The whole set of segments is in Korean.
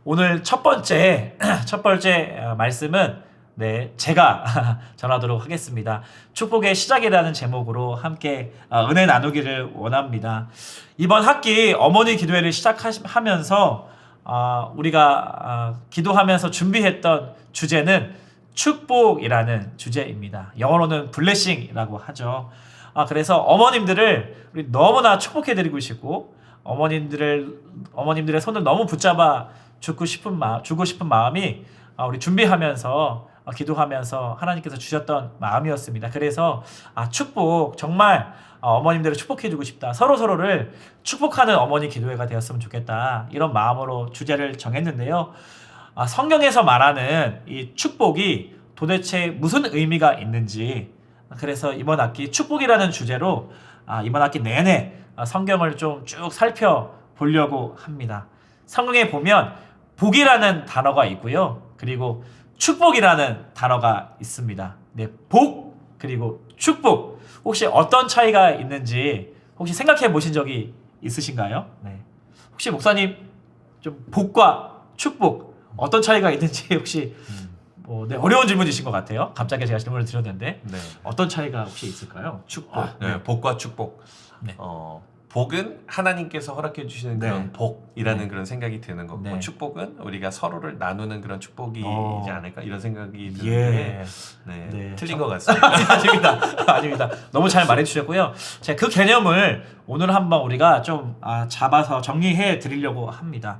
오늘 첫 번째 말씀은 제가 전하도록 하겠습니다. 축복의 시작이라는 제목으로 함께 은혜 나누기를 원합니다. 이번 학기 어머니 기도회를 시작하면서 우리가 기도하면서 준비했던 주제는 축복이라는 주제입니다. 영어로는 블레싱이라고 하죠. 그래서 어머님들을 우리 너무나 축복해드리고 싶고 어머님들의 손을 너무 붙잡아 주고 싶은 마음이 우리 준비하면서 기도하면서 하나님께서 주셨던 마음이었습니다. 그래서 축복 정말 어머님들을 축복해주고 싶다. 서로를 축복하는 어머니 기도회가 되었으면 좋겠다. 이런 마음으로 주제를 정했는데요. 성경에서 말하는 이 축복이 도대체 무슨 의미가 있는지, 그래서 이번 학기 축복이라는 주제로 이번 학기 내내 성경을 좀 쭉 살펴보려고 합니다. 성경에 보면 복이라는 단어가 있고요. 그리고 축복이라는 단어가 있습니다. 복 그리고 축복, 혹시 어떤 차이가 있는지 혹시 생각해 보신 적이 있으신가요? 혹시 목사님 좀 복과 축복 어떤 차이가 있는지 혹시 어려운 질문이신 것 같아요. 갑자기 제가 질문을 드렸는데 어떤 차이가 혹시 있을까요? 축복. 복과 축복. 복은 하나님께서 허락해 주시는 그런 복이라는 그런 생각이 드는 거고, 축복은 우리가 서로를 나누는 그런 축복이지 않을까 이런 생각이 드는데 틀린 것 같습니다. 아닙니다. 너무 잘 말해주셨고요. 제가 그 개념을 오늘 한번 우리가 좀 잡아서 정리해 드리려고 합니다.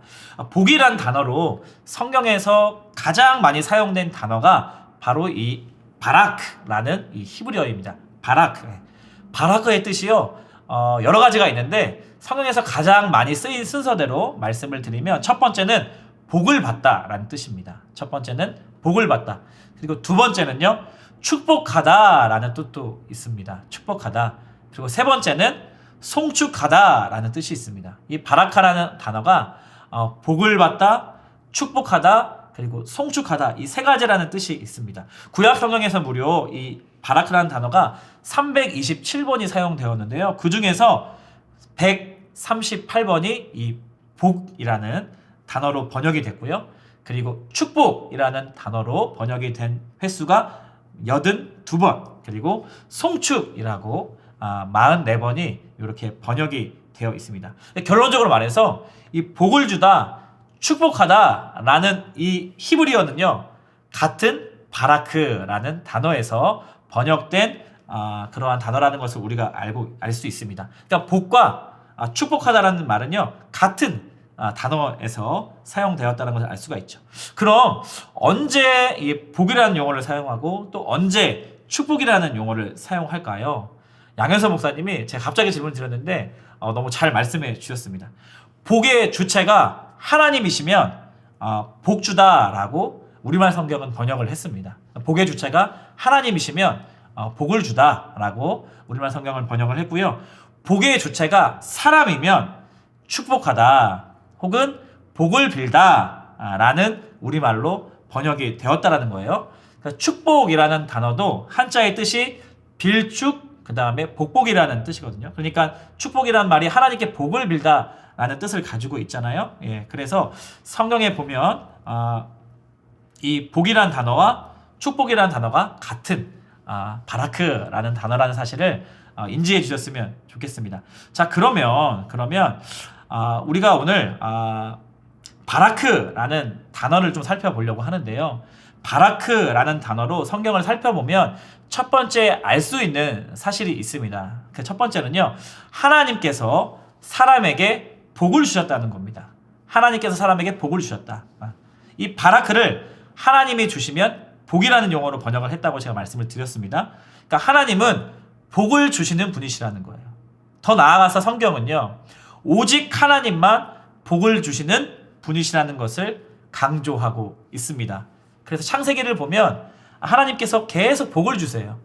복이란 단어로 성경에서 가장 많이 사용된 단어가 바로 이 바라크라는 이 히브리어입니다. 바라크의 뜻이요, 여러 가지가 있는데 성경에서 가장 많이 쓰인 순서대로 말씀을 드리면, 첫 번째는 복을 받다라는 뜻입니다. 첫 번째는 복을 받다. 그리고 두 번째는요, 축복하다라는 뜻도 있습니다. 축복하다. 그리고 세 번째는 송축하다라는 뜻이 있습니다. 이 바라카라는 단어가 복을 받다, 축복하다, 그리고 송축하다, 이 세 가지라는 뜻이 있습니다. 구약 성경에서 무려 이 바라크라는 단어가 327번이 사용되었는데요. 그 중에서 138번이 이 복이라는 단어로 번역이 됐고요. 그리고 축복이라는 단어로 번역이 된 횟수가 82번, 그리고 송축이라고 44번이 이렇게 번역이 되어 있습니다. 결론적으로 말해서 이 복을 주다, 축복하다라는 이 히브리어는요, 같은 바라크라는 단어에서 번역된 그러한 단어라는 것을 우리가 알 수 있습니다. 그러니까 복과 축복하다라는 말은요, 같은 단어에서 사용되었다는 것을 알 수가 있죠. 그럼 언제 이 복이라는 용어를 사용하고 또 언제 축복이라는 용어를 사용할까요? 양현서 목사님이 제가 갑자기 질문을 드렸는데 너무 잘 말씀해 주셨습니다. 복의 주체가 하나님이시면 복주다라고 우리말 성경은 번역을 했습니다. 복의 주체가 하나님이시면 복을 주다라고 우리말 성경을 번역을 했고요. 복의 주체가 사람이면 축복하다 혹은 복을 빌다라는 우리말로 번역이 되었다라는 거예요. 그러니까 축복이라는 단어도 한자의 뜻이 빌축 그 다음에 복복이라는 뜻이거든요. 그러니까 축복이라는 말이 하나님께 복을 빌다라는 뜻을 가지고 있잖아요. 그래서 성경에 보면 이 복이라는 단어와 축복이라는 단어가 같은 바라크라는 단어라는 사실을 인지해 주셨으면 좋겠습니다. 자, 그러면 우리가 오늘 바라크라는 단어를 좀 살펴보려고 하는데요. 바라크라는 단어로 성경을 살펴보면 첫 번째 알 수 있는 사실이 있습니다. 그 첫 번째는요, 하나님께서 사람에게 복을 주셨다는 겁니다. 하나님께서 사람에게 복을 주셨다. 이 바라크를 하나님이 주시면 복이라는 용어로 번역을 했다고 제가 말씀을 드렸습니다. 그러니까 하나님은 복을 주시는 분이시라는 거예요. 더 나아가서 성경은요, 오직 하나님만 복을 주시는 분이시라는 것을 강조하고 있습니다. 그래서 창세기를 보면 하나님께서 계속 복을 주세요.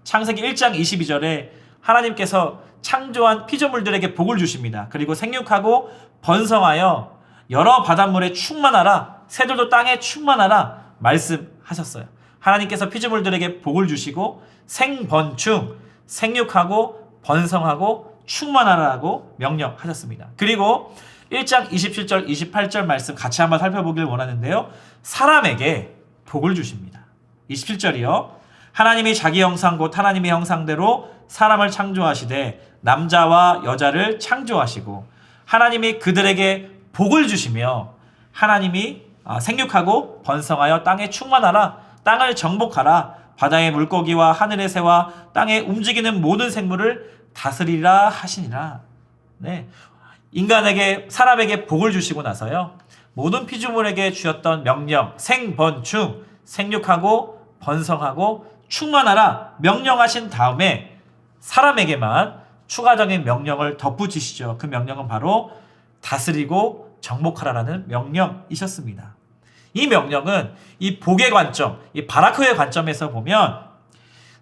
창세기 1장 22절에 하나님께서 창조한 피조물들에게 복을 주십니다. 그리고 생육하고 번성하여 여러 바닷물에 충만하라, 새들도 땅에 충만하라 말씀하셨어요. 하나님께서 피조물들에게 복을 주시고 생번충, 생육하고 번성하고 충만하라고 명령하셨습니다. 그리고 1장 27절 28절 말씀 같이 한번 살펴보길 원하는데요. 사람에게 복을 주십니다. 27절이요. 하나님이 자기 형상 곧 하나님의 형상대로 사람을 창조하시되 남자와 여자를 창조하시고 하나님이 그들에게 복을 주시며 하나님이 생육하고 번성하여 땅에 충만하라 땅을 정복하라 바다의 물고기와 하늘의 새와 땅에 움직이는 모든 생물을 다스리라 하시니라. 네. 인간에게 사람에게 복을 주시고 나서요. 모든 피조물에게 주셨던 명령 생번충 생육하고 번성하고 충만하라 명령하신 다음에 사람에게만 추가적인 명령을 덧붙이시죠. 그 명령은 바로 다스리고 정복하라라는 명령이셨습니다. 이 명령은 이 복의 관점, 이 바라크의 관점에서 보면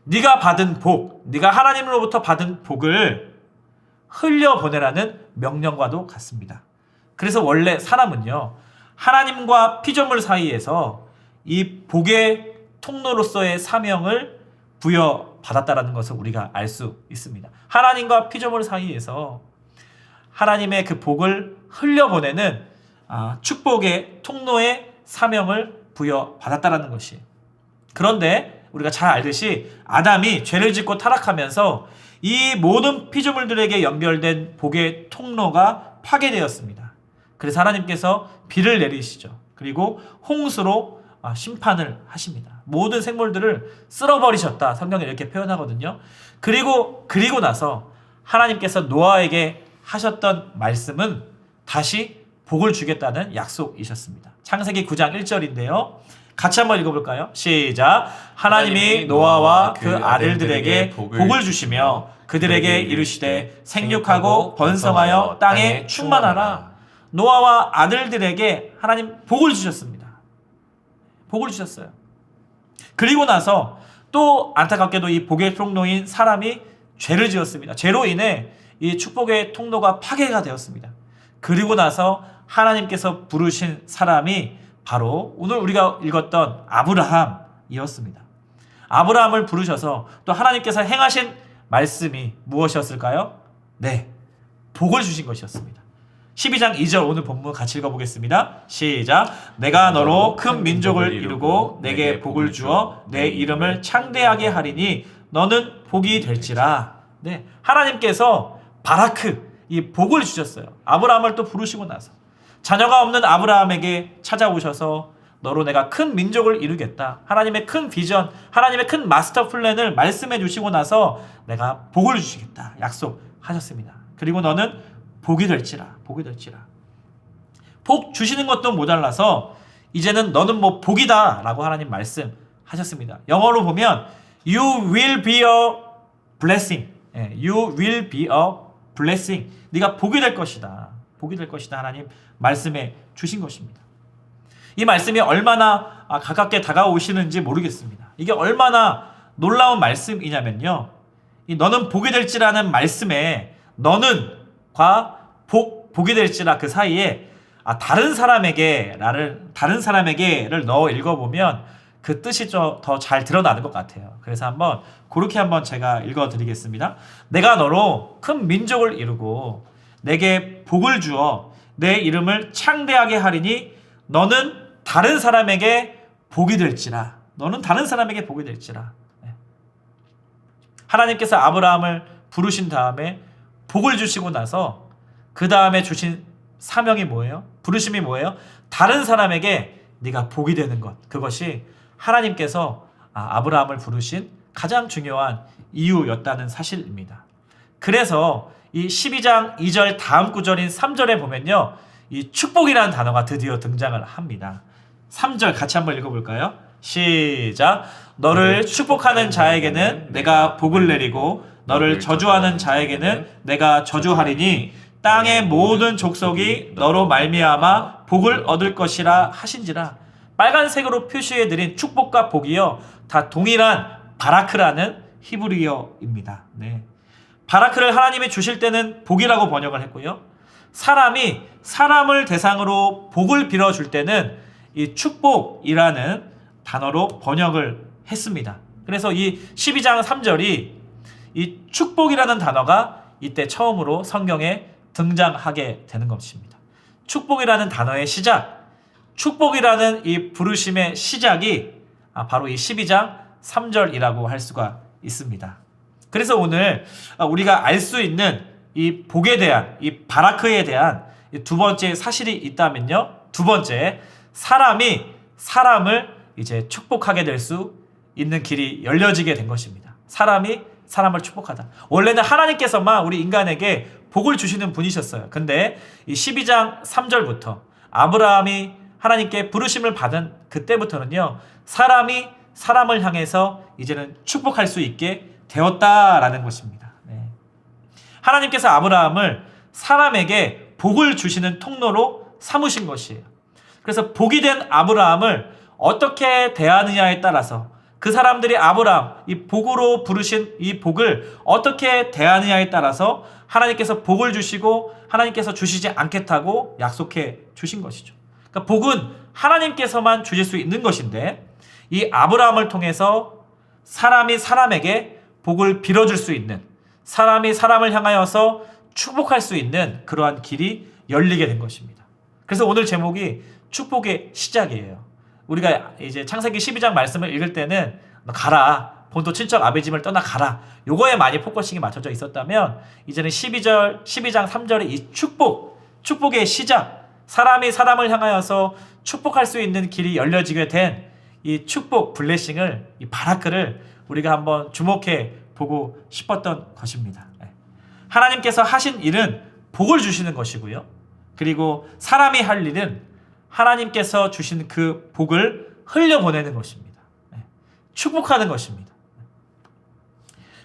네가 받은 복, 네가 하나님으로부터 받은 복을 흘려보내라는 명령과도 같습니다. 그래서 원래 사람은요. 하나님과 피조물 사이에서 이 복의 통로로서의 사명을 부여받았다라는 것을 우리가 알 수 있습니다. 하나님과 피조물 사이에서 하나님의 그 복을 흘려보내는 축복의 통로의 사명을 부여받았다라는 것이. 그런데 우리가 잘 알듯이 아담이 죄를 짓고 타락하면서 이 모든 피조물들에게 연결된 복의 통로가 파괴되었습니다. 그래서 하나님께서 비를 내리시죠. 그리고 홍수로 심판을 하십니다. 모든 생물들을 쓸어버리셨다. 성경에 이렇게 표현하거든요. 그리고 나서 하나님께서 노아에게 하셨던 말씀은 다시 복을 주겠다는 약속이셨습니다. 창세기 9장 1절인데요. 같이 한번 읽어볼까요? 시작. 하나님이 노아와 그 아들들에게 복을 주시며 그들에게 이르시되 생육하고 번성하여 땅에 충만하라. 노아와 아들들에게 하나님 복을 주셨습니다. 복을 주셨어요. 그리고 나서 또 안타깝게도 이 복의 통로인 사람이 죄를 지었습니다. 죄로 인해 이 축복의 통로가 파괴가 되었습니다. 그리고 나서 하나님께서 부르신 사람이 바로 오늘 우리가 읽었던 아브라함이었습니다. 아브라함을 부르셔서 또 하나님께서 행하신 말씀이 무엇이었을까요? 네, 복을 주신 것이었습니다. 12장 2절 오늘 본문 같이 읽어보겠습니다. 시작. 내가 너로 큰 민족을 이루고 내게 복을 주어 내 이름을 창대하게 하리니 너는 복이 될지라. 네, 하나님께서 바라크, 이 복을 주셨어요. 아브라함을 또 부르시고 나서 자녀가 없는 아브라함에게 찾아오셔서 너로 내가 큰 민족을 이루겠다. 하나님의 큰 비전, 하나님의 큰 마스터 플랜을 말씀해 주시고 나서 내가 복을 주시겠다. 약속하셨습니다. 그리고 너는 복이 될지라. 복이 될지라. 복 주시는 것도 모자라서 이제는 너는 뭐 복이다 라고 하나님 말씀하셨습니다. 영어로 보면 You will be a blessing. You will be a blessing. 네가 복이 될 것이다. 복이 될 것이다. 하나님 말씀해 주신 것입니다. 이 말씀이 얼마나 가깝게 다가오시는지 모르겠습니다. 이게 얼마나 놀라운 말씀이냐면요. 이 너는 복이 될지라는 말씀에 너는과 복이 될지라 그 사이에 다른 사람에게를 넣어 읽어보면 그 뜻이 더 잘 드러나는 것 같아요. 그래서 한번 그렇게 한번 제가 읽어드리겠습니다. 내가 너로 큰 민족을 이루고 내게 복을 주어 내 이름을 창대하게 하리니 너는 다른 사람에게 복이 될지라. 너는 다른 사람에게 복이 될지라. 하나님께서 아브라함을 부르신 다음에 복을 주시고 나서 그 다음에 주신 사명이 뭐예요? 부르심이 뭐예요? 다른 사람에게 네가 복이 되는 것. 그것이 하나님께서 아브라함을 부르신 가장 중요한 이유였다는 사실입니다. 그래서 이 12장 2절 다음 구절인 3절에 보면요. 이 축복이라는 단어가 드디어 등장을 합니다. 3절 같이 한번 읽어볼까요? 시작. 너를 축복하는 자에게는 내가 복을 내리고 너를 저주하는 자에게는 내가 저주하리니 땅의 모든 족속이 너로 말미암아 복을 얻을 것이라 하신지라. 빨간색으로 표시해드린 축복과 복이요 다 동일한 바라크라는 히브리어입니다. 네. 바라크를 하나님이 주실 때는 복이라고 번역을 했고요. 사람이 사람을 대상으로 복을 빌어줄 때는 이 축복이라는 단어로 번역을 했습니다. 그래서 이 12장 3절이 이 축복이라는 단어가 이때 처음으로 성경에 등장하게 되는 것입니다. 축복이라는 단어의 시작, 축복이라는 이 부르심의 시작이 바로 이 12장 3절이라고 할 수가 있습니다. 그래서 오늘 우리가 알 수 있는 이 복에 대한, 이 바라크에 대한 두 번째 사실이 있다면요. 두 번째, 사람이 사람을 이제 축복하게 될 수 있는 길이 열려지게 된 것입니다. 사람이 사람을 축복하다. 원래는 하나님께서만 우리 인간에게 복을 주시는 분이셨어요. 근데 이 12장 3절부터 아브라함이 하나님께 부르심을 받은 그때부터는요, 사람이 사람을 향해서 이제는 축복할 수 있게 되었다라는 것입니다. 네. 하나님께서 아브라함을 사람에게 복을 주시는 통로로 삼으신 것이에요. 그래서 복이 된 아브라함을 어떻게 대하느냐에 따라서 그 사람들이 아브라함, 이 복으로 부르신 이 복을 어떻게 대하느냐에 따라서 하나님께서 복을 주시고 하나님께서 주시지 않겠다고 약속해 주신 것이죠. 그러니까 복은 하나님께서만 주실 수 있는 것인데 이 아브라함을 통해서 사람이 사람에게 복을 빌어줄 수 있는, 사람이 사람을 향하여서 축복할 수 있는 그러한 길이 열리게 된 것입니다. 그래서 오늘 제목이 축복의 시작이에요. 우리가 이제 창세기 12장 말씀을 읽을 때는 너 가라, 본토 친척 아베 집을 떠나 가라, 요거에 많이 포커싱이 맞춰져 있었다면 이제는 12장 3절의 이 축복의 시작, 사람이 사람을 향하여서 축복할 수 있는 길이 열려지게 된 이 축복 블레싱을, 이 바라크를 우리가 한번 주목해 보고 싶었던 것입니다. 하나님께서 하신 일은 복을 주시는 것이고요. 그리고 사람이 할 일은 하나님께서 주신 그 복을 흘려보내는 것입니다. 축복하는 것입니다.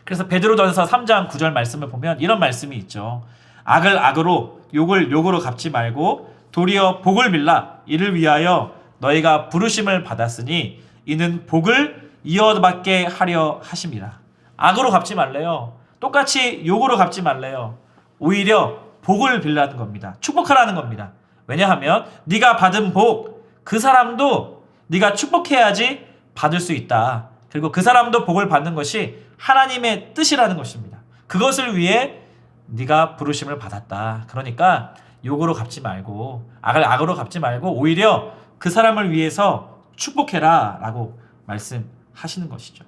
그래서 베드로전서 3장 9절 말씀을 보면 이런 말씀이 있죠. 악을 악으로 욕을 욕으로 갚지 말고 도리어 복을 빌라. 이를 위하여 너희가 부르심을 받았으니 이는 복을 이어받게 하려 하심이라. 악으로 갚지 말래요. 똑같이 욕으로 갚지 말래요. 오히려 복을 빌라는 겁니다. 축복하라는 겁니다. 왜냐하면 네가 받은 복, 그 사람도 네가 축복해야지 받을 수 있다. 그리고 그 사람도 복을 받는 것이 하나님의 뜻이라는 것입니다. 그것을 위해 네가 부르심을 받았다. 그러니까 욕으로 갚지 말고, 악을 악으로 갚지 말고 오히려 그 사람을 위해서 축복해라 라고 말씀하시는 것이죠.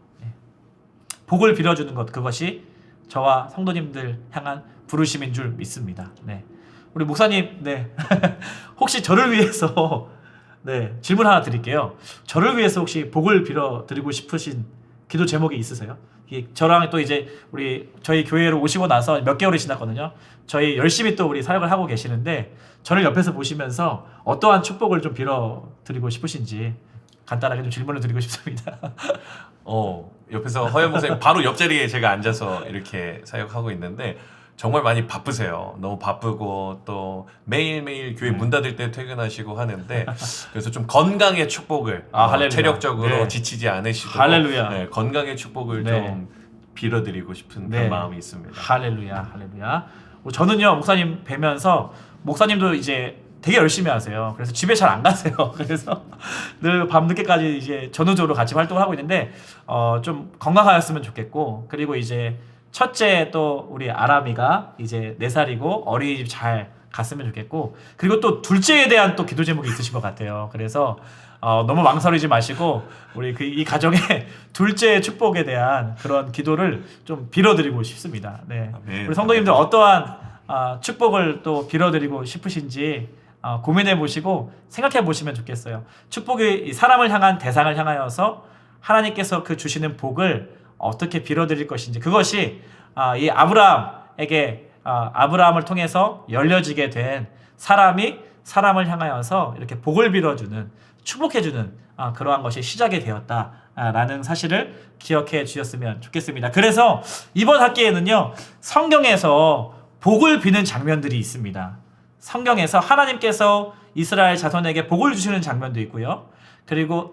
복을 빌어주는 것, 그것이 저와 성도님들 향한 부르심인 줄 믿습니다. 네. 우리 목사님, 네. 혹시 저를 위해서, 네, 질문 하나 드릴게요. 저를 위해서 혹시 복을 빌어 드리고 싶으신 기도 제목이 있으세요? 저랑 또 이제 저희 교회로 오시고 나서 몇 개월이 지났거든요. 저희 열심히 또 우리 사역을 하고 계시는데 저를 옆에서 보시면서 어떠한 축복을 좀 빌어 드리고 싶으신지 간단하게 좀 질문을 드리고 싶습니다. 옆에서 허연 목사님 바로 옆자리에 제가 앉아서 이렇게 사역하고 있는데 정말 많이 바쁘세요. 너무 바쁘고 또 매일매일 교회 문 닫을 때 퇴근하시고 하는데 그래서 좀 건강의 축복을 체력적으로 네. 지치지 않으시도록 할렐루야. 네, 건강의 축복을 네. 좀 빌어드리고 싶은 네. 그런 마음이 있습니다. 할렐루야, 할렐루야. 저는요, 목사님 뵈면서 목사님도 이제 되게 열심히 하세요. 그래서 집에 잘 안 가세요. 그래서 늘 밤늦게까지 이제 전우적으로 같이 활동을 하고 있는데 좀 건강하였으면 좋겠고, 그리고 이제 첫째 또 우리 아람이가 이제 4살이고 어린이집 잘 갔으면 좋겠고, 그리고 또 둘째에 대한 또 기도 제목이 있으신 것 같아요. 그래서 너무 망설이지 마시고 우리 이 가정의 둘째의 축복에 대한 그런 기도를 좀 빌어드리고 싶습니다. 네. 우리 성도님들 어떠한 축복을 또 빌어드리고 싶으신지 고민해 보시고 생각해 보시면 좋겠어요. 축복이 사람을 향한 대상을 향하여서 하나님께서 그 주시는 복을 어떻게 빌어드릴 것인지, 그것이 이 아브라함에게 아브라함을 통해서 열려지게 된 사람이 사람을 향하여서 이렇게 복을 빌어주는, 축복해주는 그러한 것이 시작이 되었다라는 사실을 기억해 주셨으면 좋겠습니다. 그래서 이번 학기에는요, 성경에서 복을 비는 장면들이 있습니다. 성경에서 하나님께서 이스라엘 자손에게 복을 주시는 장면도 있고요. 그리고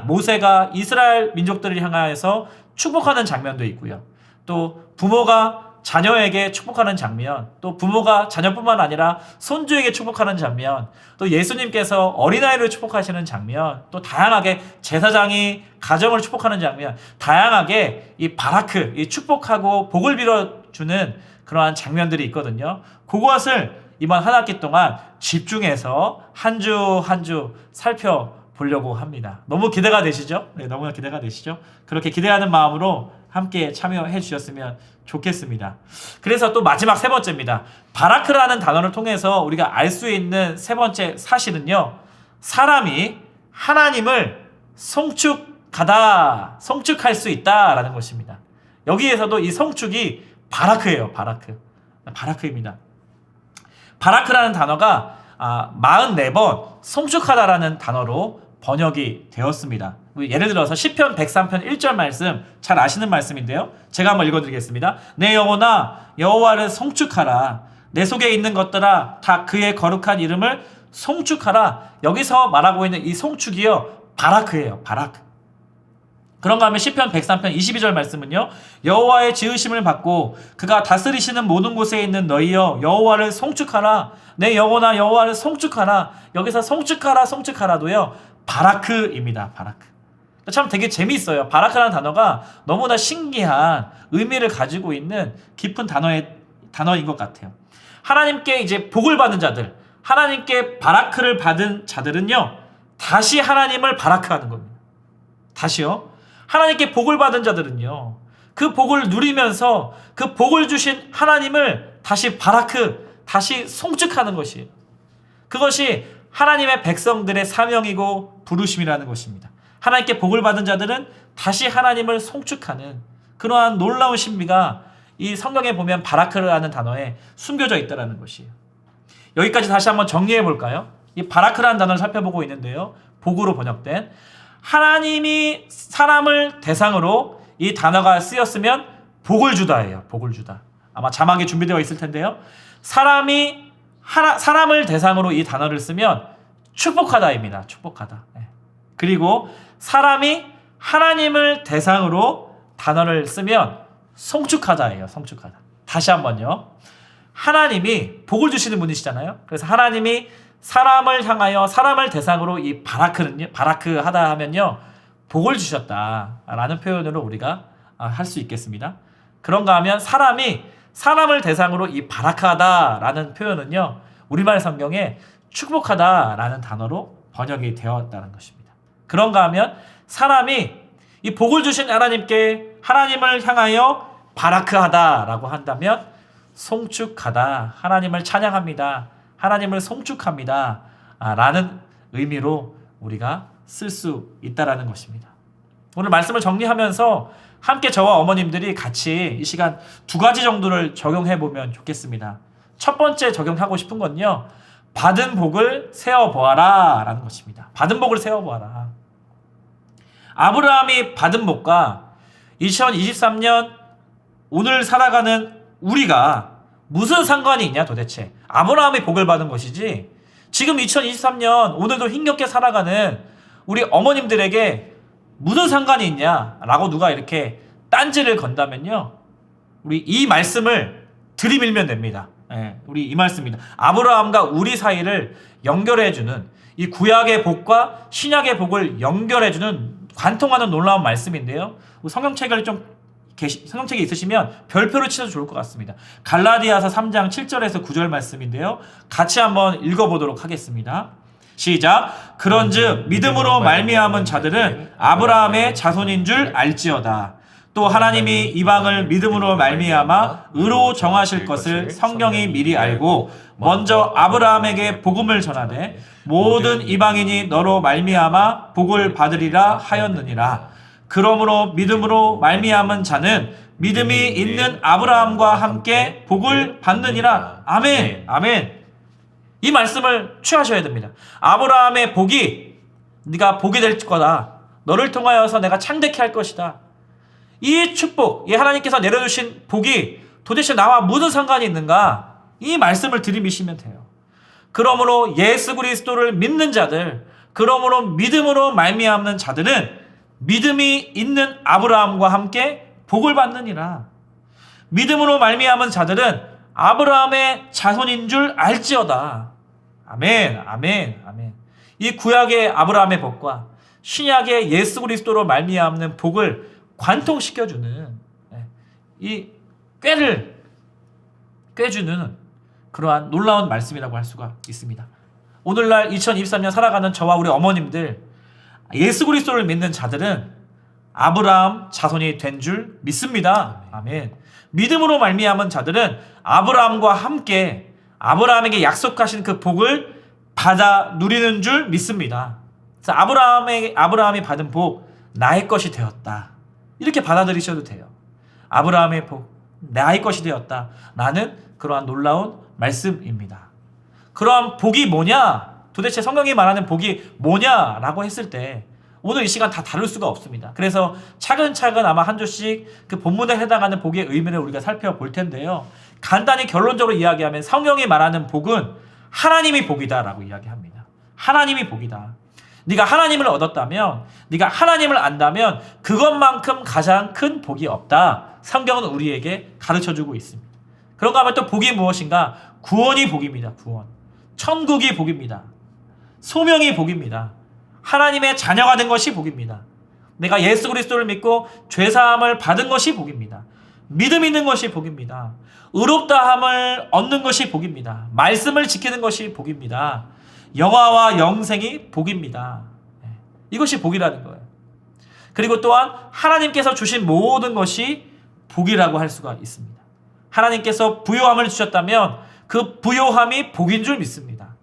모세가 이스라엘 민족들을 향하여서 축복하는 장면도 있고요. 또 부모가 자녀에게 축복하는 장면, 또 부모가 자녀뿐만 아니라 손주에게 축복하는 장면, 또 예수님께서 어린아이를 축복하시는 장면, 또 다양하게 제사장이 가정을 축복하는 장면, 다양하게 이 바라크, 이 축복하고 복을 빌어주는 그러한 장면들이 있거든요. 그것을 이번 한 학기 동안 집중해서 한 주 한 주 살펴보려고 합니다. 너무 기대가 되시죠? 네, 너무나 기대가 되시죠? 그렇게 기대하는 마음으로 함께 참여해 주셨으면 좋겠습니다. 그래서 또 마지막 세 번째입니다. 바라크라는 단어를 통해서 우리가 알 수 있는 세 번째 사실은요. 사람이 하나님을 송축할 수 있다라는 것입니다. 여기에서도 이 송축이 바라크예요. 바라크입니다. 바라크라는 단어가 44번 송축하다라는 단어로 번역이 되었습니다. 예를 들어서 시편 103편 1절 말씀 잘 아시는 말씀인데요. 제가 한번 읽어드리겠습니다. 내 영혼아 여호와를 송축하라. 내 속에 있는 것들아 다 그의 거룩한 이름을 송축하라. 여기서 말하고 있는 이 송축이요. 바라크예요. 바라크. 그런가 하면 시편 103편 22절 말씀은요. 여호와의 지으심을 받고 그가 다스리시는 모든 곳에 있는 너희여 여호와를 송축하라. 내 영혼아 여호와를 송축하라. 여기서 송축하라도요. 바라크입니다. 바라크. 참 되게 재미있어요. 바라크라는 단어가 너무나 신기한 의미를 가지고 있는 깊은 단어인 것 같아요. 하나님께 이제 복을 받은 자들, 하나님께 바라크를 받은 자들은요. 다시 하나님을 바라크하는 겁니다. 다시요. 하나님께 복을 받은 자들은요. 그 복을 누리면서 그 복을 주신 하나님을 다시 송축하는 것이에요. 그것이 하나님의 백성들의 사명이고 부르심이라는 것입니다. 하나님께 복을 받은 자들은 다시 하나님을 송축하는 그러한 놀라운 신비가 이 성경에 보면 바라크라는 단어에 숨겨져 있다는 것이에요. 여기까지 다시 한번 정리해 볼까요? 이 바라크라는 단어를 살펴보고 있는데요. 복으로 번역된 하나님이 사람을 대상으로 이 단어가 쓰였으면 복을 주다예요. 복을 주다. 아마 자막에 준비되어 있을 텐데요. 사람을 대상으로 이 단어를 쓰면 축복하다입니다. 축복하다. 네. 그리고 사람이 하나님을 대상으로 단어를 쓰면 송축하다예요. 송축하다. 다시 한번요. 하나님이 복을 주시는 분이시잖아요. 그래서 하나님이 사람을 향하여 사람을 대상으로 이 바라크하다 하면요. 복을 주셨다라는 표현으로 우리가 할 수 있겠습니다. 그런가 하면 사람이 사람을 대상으로 이 바라크하다라는 표현은요. 우리말 성경에 축복하다라는 단어로 번역이 되었다는 것입니다. 그런가 하면 사람이 이 복을 주신 하나님을 향하여 바라크하다라고 한다면 송축하다, 하나님을 찬양합니다, 하나님을 송축합니다 라는 의미로 우리가 쓸 수 있다라는 것입니다. 오늘 말씀을 정리하면서 함께 저와 어머님들이 같이 이 시간 두 가지 정도를 적용해 보면 좋겠습니다. 첫 번째 적용하고 싶은 건요. 받은 복을 세어보아라 라는 것입니다. 받은 복을 세어보아라. 아브라함이 받은 복과 2023년 오늘 살아가는 우리가 무슨 상관이 있냐 도대체. 아브라함이 복을 받은 것이지 지금 2023년 오늘도 힘겹게 살아가는 우리 어머님들에게 무슨 상관이 있냐라고 누가 이렇게 딴지를 건다면요. 우리 이 말씀을 들이밀면 됩니다. 우리 이 말씀입니다. 아브라함과 우리 사이를 연결해주는 이 구약의 복과 신약의 복을 연결해주는 관통하는 놀라운 말씀인데요. 성경책이 있으시면 별표를 치셔도 좋을 것 같습니다. 갈라디아서 3장 7절에서 9절 말씀인데요. 같이 한번 읽어보도록 하겠습니다. 시작. 그런즉 믿음으로 말미암은 자들은 아브라함의 자손인 줄 알지어다. 또 하나님이 이방을 믿음으로 말미암아 의로 정하실 것을 성경이 미리 알고 먼저 아브라함에게 복음을 전하되 모든 이방인이 너로 말미암아 복을 받으리라 하였느니라. 그러므로 믿음으로 말미암은 자는 믿음이 있는 아브라함과 함께 복을 받느니라. 아멘. 아멘. 이 말씀을 취하셔야 됩니다. 아브라함의 복이 네가 복이 될 거다. 너를 통하여서 내가 창대케 할 것이다. 이 축복, 이 하나님께서 내려주신 복이 도대체 나와 무슨 상관이 있는가? 이 말씀을 들이미시면 돼요. 그러므로 예수 그리스도를 믿는 자들, 그러므로 믿음으로 말미암는 자들은 믿음이 있는 아브라함과 함께 복을 받느니라. 믿음으로 말미암은 자들은 아브라함의 자손인 줄 알지어다. 아멘, 아멘, 아멘. 이 구약의 아브라함의 복과 신약의 예수 그리스도로 말미암는 복을 관통시켜주는 이 꾀를 꿰주는 그러한 놀라운 말씀이라고 할 수가 있습니다. 오늘날 2023년 살아가는 저와 우리 어머님들, 예수 그리스도를 믿는 자들은 아브라함 자손이 된 줄 믿습니다. 아멘. 믿음으로 말미암은 자들은 아브라함과 함께 아브라함에게 약속하신 그 복을 받아 누리는 줄 믿습니다. 그래서 아브라함이 받은 복 나의 것이 되었다. 이렇게 받아들이셔도 돼요. 아브라함의 복 나의 것이 되었다. 라는 그러한 놀라운 말씀입니다. 그러한 복이 뭐냐? 도대체 성경이 말하는 복이 뭐냐라고 했을 때 오늘 이 시간 다 다룰 수가 없습니다. 그래서 차근차근 아마 한 조씩 그 본문에 해당하는 복의 의미를 우리가 살펴볼 텐데요. 간단히 결론적으로 이야기하면 성경이 말하는 복은 하나님이 복이다라고 이야기합니다. 하나님이 복이다. 네가 하나님을 얻었다면, 네가 하나님을 안다면 그것만큼 가장 큰 복이 없다. 성경은 우리에게 가르쳐주고 있습니다. 그런가 하면 또 복이 무엇인가? 구원이 복입니다. 구원. 천국이 복입니다. 소명이 복입니다. 하나님의 자녀가 된 것이 복입니다. 내가 예수 그리스도를 믿고 죄사함을 받은 것이 복입니다. 믿음 있는 것이 복입니다. 의롭다함을 얻는 것이 복입니다. 말씀을 지키는 것이 복입니다. 영화와 영생이 복입니다. 이것이 복이라는 거예요. 그리고 또한 하나님께서 주신 모든 것이 복이라고 할 수가 있습니다. 하나님께서 부요함을 주셨다면 그 부요함이 복인 줄 믿습니다.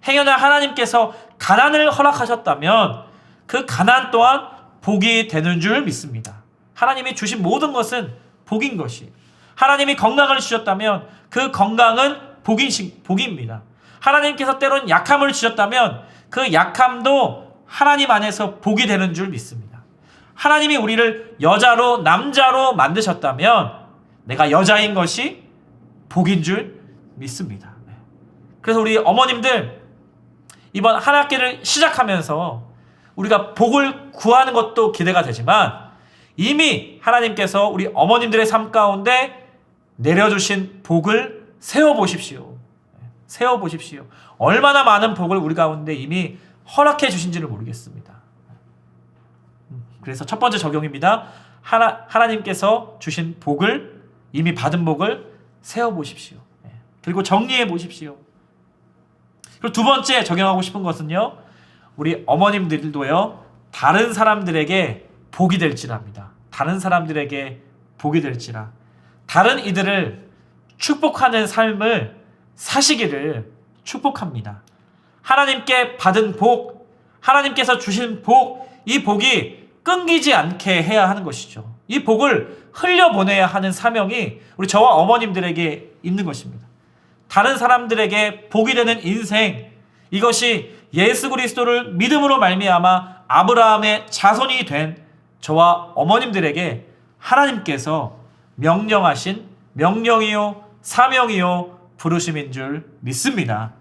행여나 하나님께서 가난을 허락하셨다면 그 가난 또한 복이 되는 줄 믿습니다. 하나님이 주신 모든 것은 복인 것이. 하나님이 건강을 주셨다면 그 건강은 복입니다. 하나님께서 때론 약함을 주셨다면 그 약함도 하나님 안에서 복이 되는 줄 믿습니다. 하나님이 우리를 여자로 남자로 만드셨다면 내가 여자인 것이 복인 줄 믿습니다. 그래서 우리 어머님들 이번 한 학기를 시작하면서 우리가 복을 구하는 것도 기대가 되지만 이미 하나님께서 우리 어머님들의 삶 가운데 내려주신 복을 세워보십시오. 세워보십시오. 얼마나 많은 복을 우리 가운데 이미 허락해 주신지를 모르겠습니다. 그래서 첫 번째 적용입니다. 하나님께서 주신 복을, 이미 받은 복을 세워보십시오. 그리고 정리해 보십시오. 그리고 두 번째 적용하고 싶은 것은요, 우리 어머님들도요, 다른 사람들에게 복이 될지랍니다. 다른 사람들에게 복이 될지라. 다른 이들을 축복하는 삶을 사시기를 축복합니다. 하나님께 받은 복, 하나님께서 주신 복, 이 복이 끊기지 않게 해야 하는 것이죠. 이 복을 흘려보내야 하는 사명이 우리 저와 어머님들에게 있는 것입니다. 다른 사람들에게 복이 되는 인생, 이것이 예수 그리스도를 믿음으로 말미암아 아브라함의 자손이 된 저와 어머님들에게 하나님께서 명령하신 명령이요 사명이요 부르심인 줄 믿습니다.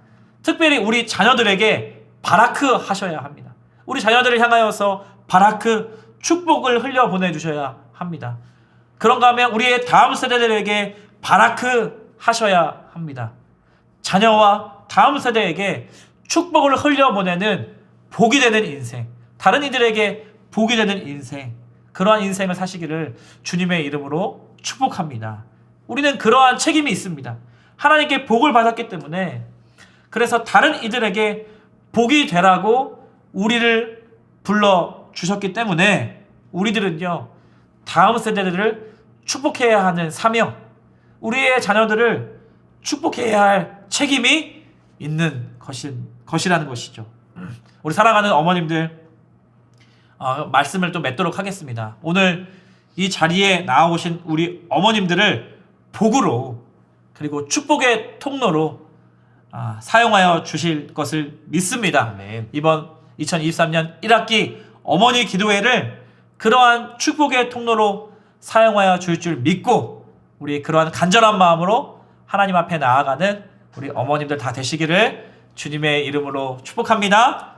특별히 우리 자녀들에게 바라크 하셔야 합니다. 우리 자녀들을 향하여서 바라크 축복을 흘려보내 주셔야 합니다. 그런가 하면 우리의 다음 세대들에게 바라크 하셔야 합니다. 자녀와 다음 세대에게 축복을 흘려보내는 복이 되는 인생, 다른 이들에게 복이 되는 인생, 그러한 인생을 사시기를 주님의 이름으로 축복합니다. 우리는 그러한 책임이 있습니다. 하나님께 복을 받았기 때문에, 그래서 다른 이들에게 복이 되라고 우리를 불러주셨기 때문에 우리들은요, 다음 세대들을 축복해야 하는 사명, 우리의 자녀들을 축복해야 할 책임이 있는 것이라는 것이죠. 우리 사랑하는 어머님들, 말씀을 또 맺도록 하겠습니다. 오늘 이 자리에 나오신 우리 어머님들을 복으로, 그리고 축복의 통로로 사용하여 주실 것을 믿습니다. 아멘. 이번 2023년 1학기 어머니 기도회를 그러한 축복의 통로로 사용하여 줄 줄 믿고, 우리 그러한 간절한 마음으로 하나님 앞에 나아가는 우리 어머님들 다 되시기를 주님의 이름으로 축복합니다.